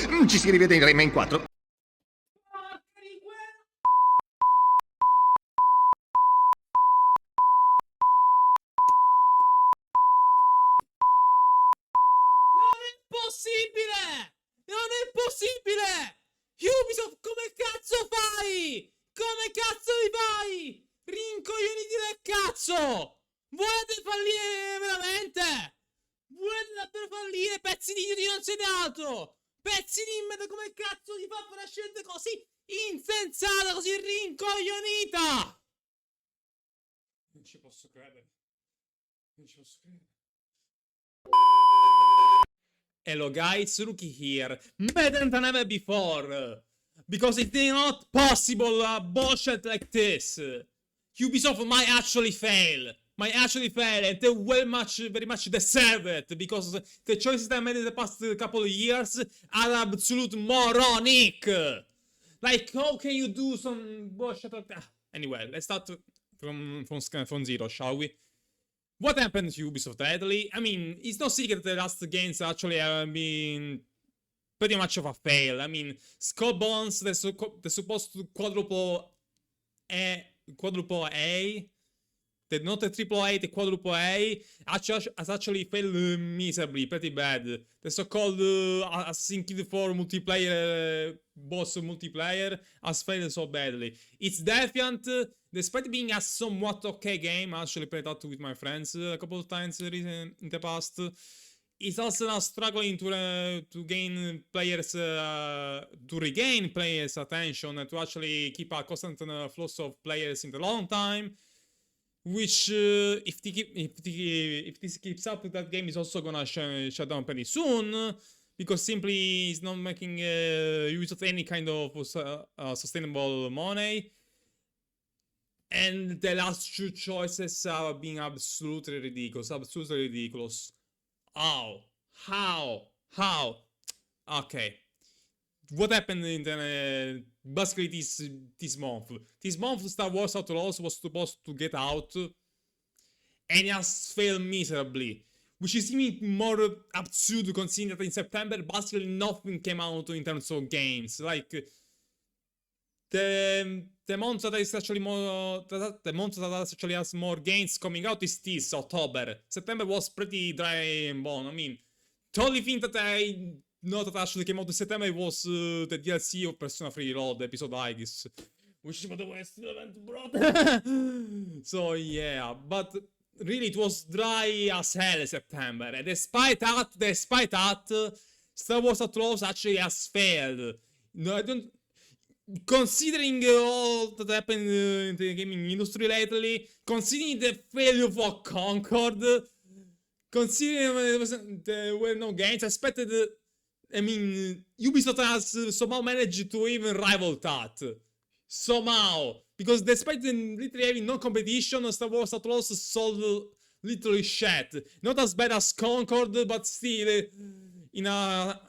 Ci si rivede in Rayman 4. Non è possibile! Non è possibile! Ubisoft, come cazzo fai? Come cazzo vi fai? Rincoglioniti del cazzo! Volete fallire veramente? Volete davvero fallire? Pezzi di idioti non siete altro! Pezzi di merda, come cazzo vi fa fare una scelta così insensata, così rincoglionita? Non ci posso credere. Non ci posso credere. Hello guys, Rookie here, better than ever before, because it's not possible bullshit like this. Ubisoft might actually fail, and they very much deserve it, because the choices they made in the past couple of years are absolute moronic. Like, how can you do some bullshit like that? Anyway, let's start from zero, shall we? What happened to Ubisoft lately? I mean, it's no secret that the last games actually have been pretty much of a fail. I mean, Skull Bones, they're supposed to quadruple A. They're not a triple A, the quadruple A has actually failed miserably, pretty bad. The so-called Assassin's Creed 4 multiplayer, boss multiplayer, has failed so badly. It's Defiant, despite being a somewhat okay game, I actually played out with my friends a couple of times in the past. It's also now struggling to gain players, to regain players' attention and to actually keep a constant flow of players in the long time. Which, if this keeps up, that game is also gonna shut down pretty soon, because simply it's not making use of any kind of sustainable money. And the last two choices are being absolutely ridiculous. How? Okay. What happened in the basically this month? This month, Star Wars Outlaws was supposed to get out, and it has failed miserably, which is even more absurd considering that in September basically nothing came out in terms of games. Like the month that is actually more the month that actually has more games coming out is this October. September was pretty dry and bone. I mean, the only thing that I not that actually came out in September was the DLC of Persona 3 Reload, episode Aegis, which by the way still haven't brought. So yeah, but really it was dry as hell September, and despite that, Star Wars Outlaws actually has failed. No, I don't. Considering all that happened in the gaming industry lately, considering the failure for Concord, considering there were no games, I expected. I mean, Ubisoft has somehow managed to even rival that. Somehow. Because despite literally having no competition, Star Wars Outlaws sold literally shit. Not as bad as Concord, but still, in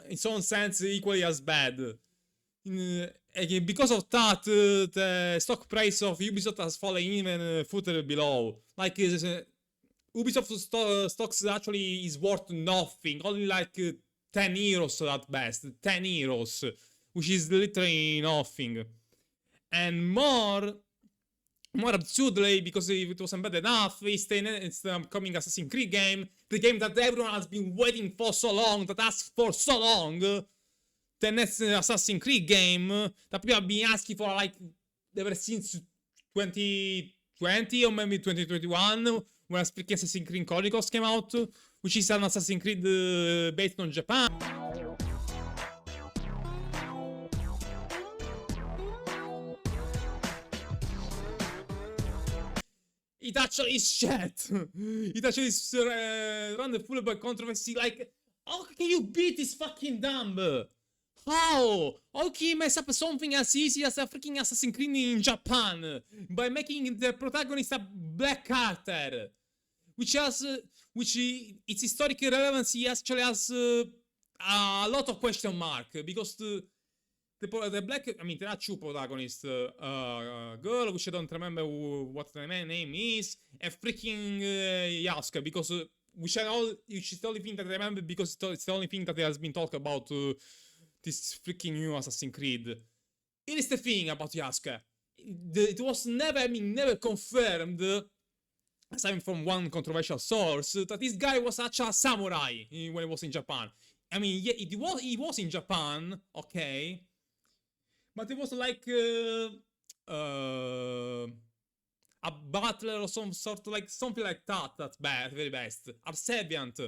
its own sense, equally as bad. Again, because of that, the stock price of Ubisoft has fallen even further below. Like, Ubisoft stocks actually is worth nothing. Only like 10 euros at best, 10 euros, which is literally nothing. And more absurdly, because if it wasn't bad enough, it's the upcoming Assassin's Creed game, the game that everyone has been waiting for so long, that asked for so long, the next Assassin's Creed game, that people have been asking for like ever since 2020 or maybe 2021, when Assassin's Creed Chronicles came out, which is an Assassin's Creed based on Japan. It actually is shit. It actually is run full of controversy. Like, how can you beat this fucking dumb? How? How can you mess up something as easy as a freaking Assassin's Creed in Japan by making the protagonist a black character? Which its historic relevancy actually has a lot of question mark, because the black, I mean, there are two protagonists, girl, which I don't remember what the name is, and freaking Yasuke, because which is the only thing that I remember, because it's the only thing that has been talked about this freaking new Assassin's Creed. Here is the thing about Yasuke. It was never confirmed, aside from one controversial source, that this guy was actually a samurai when he was in Japan. I mean, yeah, he was in Japan, okay, but it was like a butler or some sort of like something like that. That's bad, very best. A servant,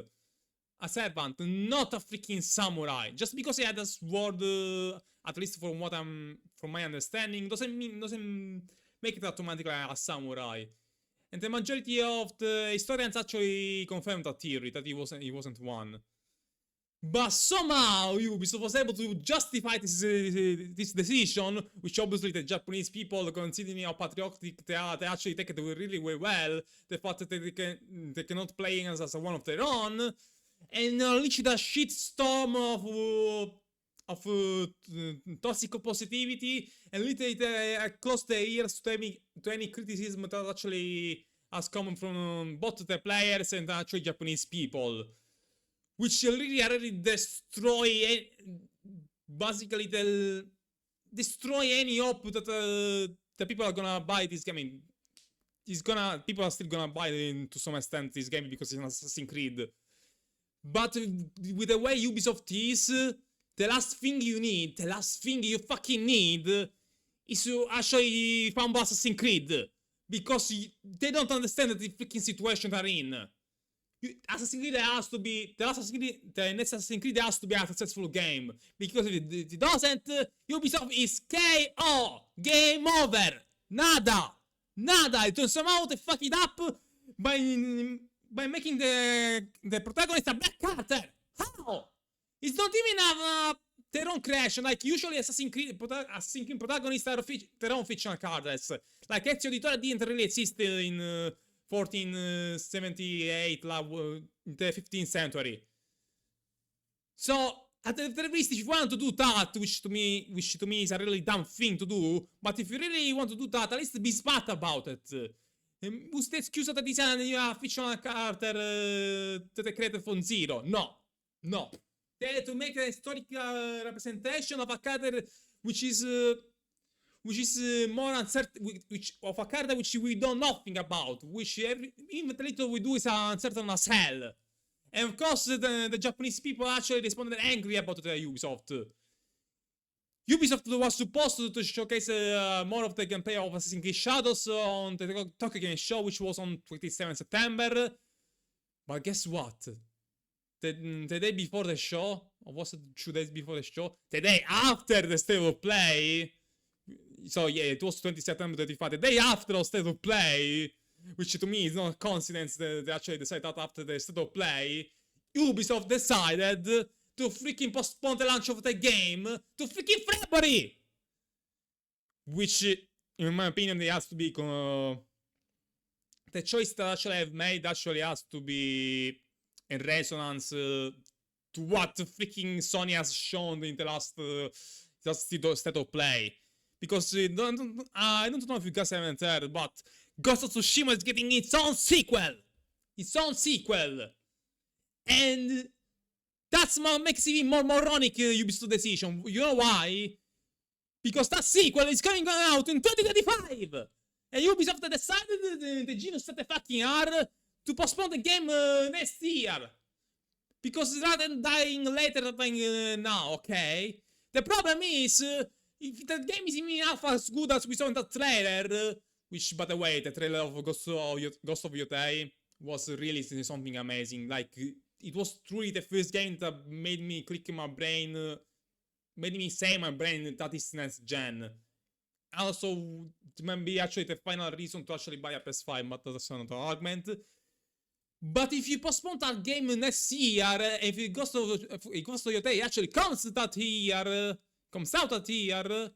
not a freaking samurai. Just because he had a sword, at least from my understanding, doesn't make it automatically a samurai. And the majority of the historians actually confirmed that theory, that he wasn't one. But somehow Ubisoft was able to justify this decision, which obviously the Japanese people, considering how patriotic they are, they actually take it really well. The fact that they cannot play as one of their own, and unleashed a shitstorm of toxic positivity, and literally closed their ears to any criticism that actually has come from both the players and actually Japanese people. Which really destroy, basically, destroy any hope that the people are gonna buy this game. I mean, people are still gonna buy to some extent this game because it's an Assassin's Creed. But with the way Ubisoft is, the last thing you fucking need, is to actually fumble Assassin's Creed. Because they don't understand the freaking situation they're in. Assassin's Creed has to be the next Assassin's Creed has to be a successful game, because if it doesn't, Ubisoft is KO, game over, nada. It somehow they fuck it up by making the protagonist a Black Carter. How? It's not even their own creation. Like usually Assassin's Creed protagonists are their own fictional characters. Like Ezio Auditore didn't really exist in 1478, in the 15th century. So, at the very least, if you want to do that, which to me is a really dumb thing to do, but if you really want to do that, at least be smart about it. Use the excuse that this is a fictional character that they created from zero. No. They had to make a historical representation of a character which is more uncertain, of a character which we know nothing about, which even the little we do is uncertain as hell. And of course, the Japanese people actually responded angry about the Ubisoft. Ubisoft was supposed to showcase more of the gameplay of Assassin's Creed Shadows on the Tokyo Game Show, which was on 27 September. But guess what? The day before the show, or was it 2 days before the show? The day after the State of Play. So yeah, it was 20 September 35, the day after the State of Play, which to me is not a coincidence that they actually decided that after the State of Play, Ubisoft decided to freaking postpone the launch of the game to freaking February! Which, in my opinion, it has to be, the choice that actually I've made actually has to be in resonance to what freaking Sony has shown in the last State of Play. Because I don't know if you guys haven't heard, but Ghost of Tsushima is getting its own sequel! And that's what makes it even more moronic Ubisoft decision. You know why? Because that sequel is coming out in 2025! And Ubisoft decided, the genius set the fucking R, to postpone the game next year. Because rather than dying later than now, okay? The problem is, if the game is even half as good as we saw in the trailer, which, by the way, the trailer of Ghost of Yotei was really something amazing. Like, it was truly the first game that made me click in my brain, made me say in my brain that is next gen. Also, it might be actually the final reason to actually buy a PS5, but that's another argument. But if you postpone that game next year, if Ghost of Yotei actually comes out that year,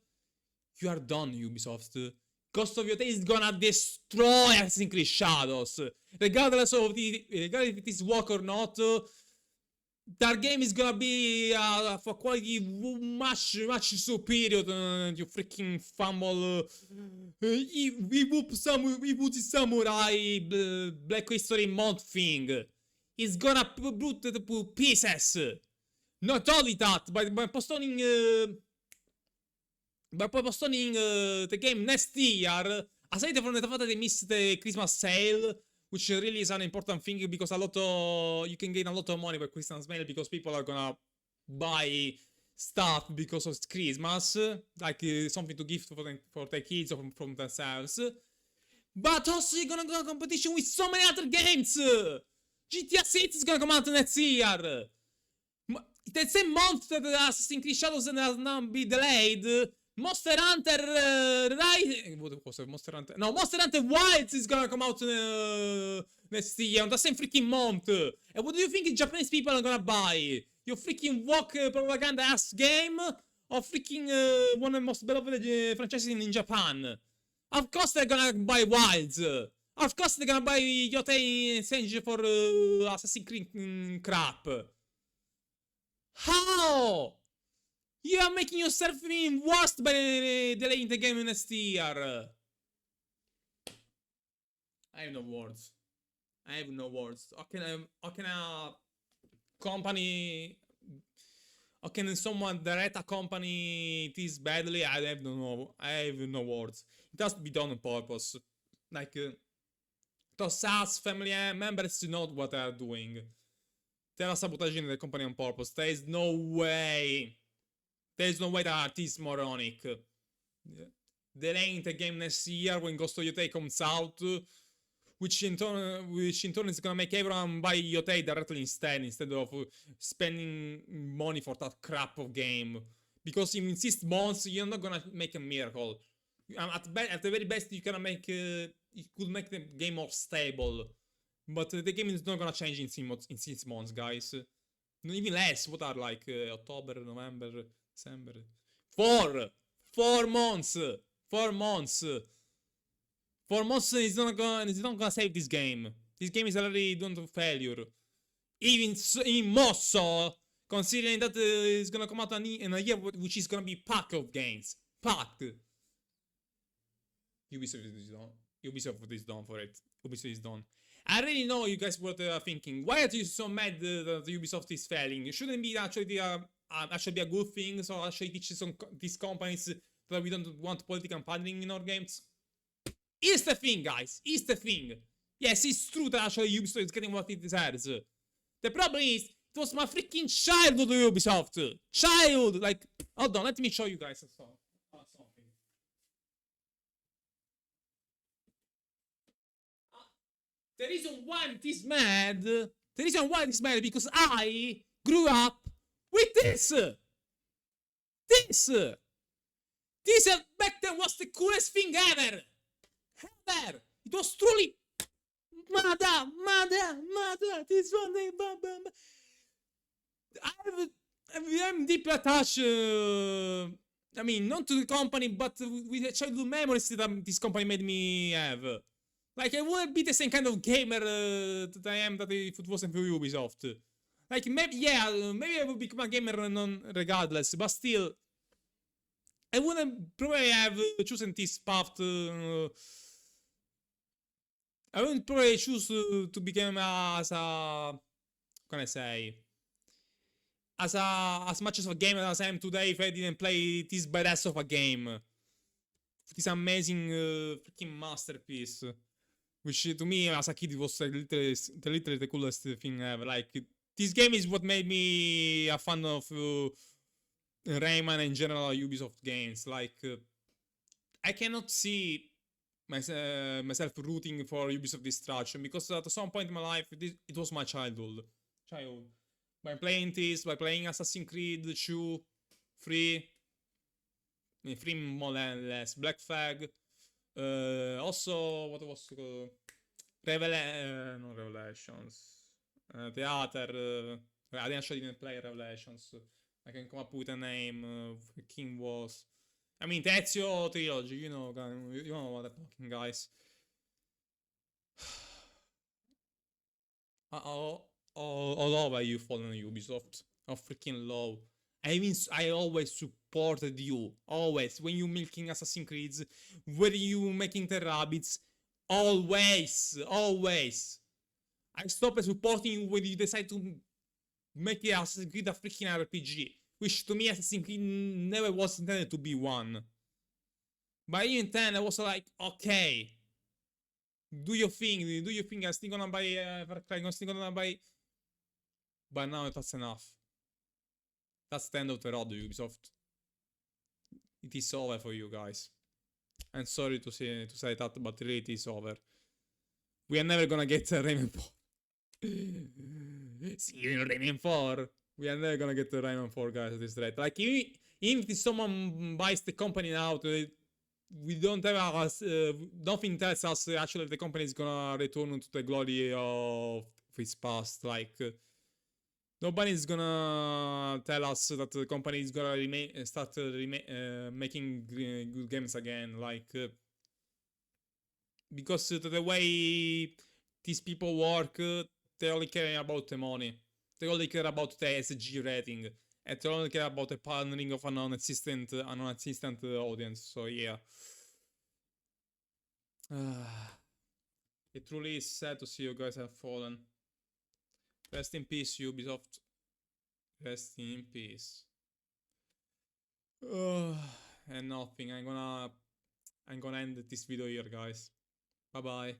you are done, Ubisoft. Ghost of Yotei is gonna destroy Assassin's Creed Shadows. Regardless if it is work or not, that game is gonna be for quality much superior to your freaking fumble Ibuti Samurai Black History Month thing. It's gonna put it to pieces. Not only that, but by postponing the game next year, aside from the fact that they missed the Christmas sale, which really is an important thing because you can gain a lot of money by Christmas sale because people are gonna buy stuff because of Christmas, like something to gift for their kids or from themselves. But also you're gonna go in competition with so many other games. GTA 6 is gonna come out next year. The same month that Assassin's Creed Shadows has now been delayed, Monster Hunter what was it? Monster Hunter? No, Monster Hunter Wilds is gonna come out next year on the same freaking month. And what do you think the Japanese people are gonna buy? Your freaking walk propaganda ass game or freaking one of the most beloved franchises in Japan? Of course they're gonna buy Wilds. Of course they're gonna buy Yotei Senji for Assassin's Creed crap. How? You are making yourself even worse by delaying the game next year. I have no words. I have no words. How can a company... How can someone direct a company this badly? I have no words. It has to be done on purpose. Like, those SaaS family members know what they are doing. They are sabotaging the company on purpose. There is no way that is moronic. Delaying the game next year when Ghost of Yotei comes out, which in turn is gonna make everyone buy Yotei directly instead of spending money for that crap of game. Because in 6 months you're not gonna make a miracle. At the very best you can make you could make the game more stable. But the game is not gonna change in 6 months, guys. Even less. What are like October, November, December? 4 months. 4 months. 4 months is not gonna save this game. This game is already doomed to failure. Even more so, considering that it's gonna come out in a year which is gonna be packed of games. Packed. Ubisoft is done for it. Ubisoft is done. I already know you guys what are thinking. Why are you so mad that Ubisoft is failing? It shouldn't be actually be a good thing. So actually teach these companies that we don't want political padding in our games. Here's the thing, guys. Here's the thing. Yes, it's true that actually Ubisoft is getting what it deserves. The problem is, it was my freaking childhood Ubisoft. Child! Like, hold on, let me show you guys something. The reason why it is mad, because I grew up with this. This back then was the coolest thing ever. It was truly mother. This one, I'm deeply attached. I mean, not to the company, but with the childhood memories that this company made me have. Like, I wouldn't be the same kind of gamer that I am if it wasn't for Ubisoft. Like, maybe I would become a gamer regardless, but still, I wouldn't probably have chosen this path. I wouldn't probably choose to become as a... How can I say? As much as a gamer as I am today if I didn't play this badass of a game. This amazing freaking masterpiece. Which to me as a kid was literally the coolest thing ever. Like, this game is what made me a fan of Rayman and in general Ubisoft games. Like, I cannot see myself rooting for Ubisoft destruction because at some point in my life it was my childhood. By playing this, by playing Assassin's Creed 2, 3 more or less, Black Flag. Also, what was not Revelations. The other. I didn't play Revelations. I can come up with a name. King was. I mean, Ezio trilogy. You know what I'm talking, guys. How low are you following Ubisoft? How freaking low. I always supported you. Always. When you milking Assassin's Creed, when you making the rabbits. Always. I stopped supporting you when you decide to make it Assassin's Creed a freaking RPG, which to me Assassin's Creed never was intended to be one. But even then, I was like, okay, do your thing, I'm still gonna buy Far Cry, I'm still gonna buy... But now that's enough. That's the end of the road, Ubisoft. It is over for you guys. I'm sorry to say that, but really it is over. We are never gonna get Rayman 4. See you in Rayman 4. We are never gonna get the Rayman 4, guys, at this rate. Like, even if someone buys the company now, we don't have nothing tells us actually the company is gonna return to the glory of its past. Like, nobody's gonna tell us that the company is gonna start making good games again. Like, because the way these people work, they only care about the money. They only care about the SG rating. And they only care about the partnering of a non-existent audience. So yeah. It truly is sad to see you guys have fallen. Rest in peace, Ubisoft. Rest in peace. And nothing. I'm gonna end this video here, guys. Bye bye.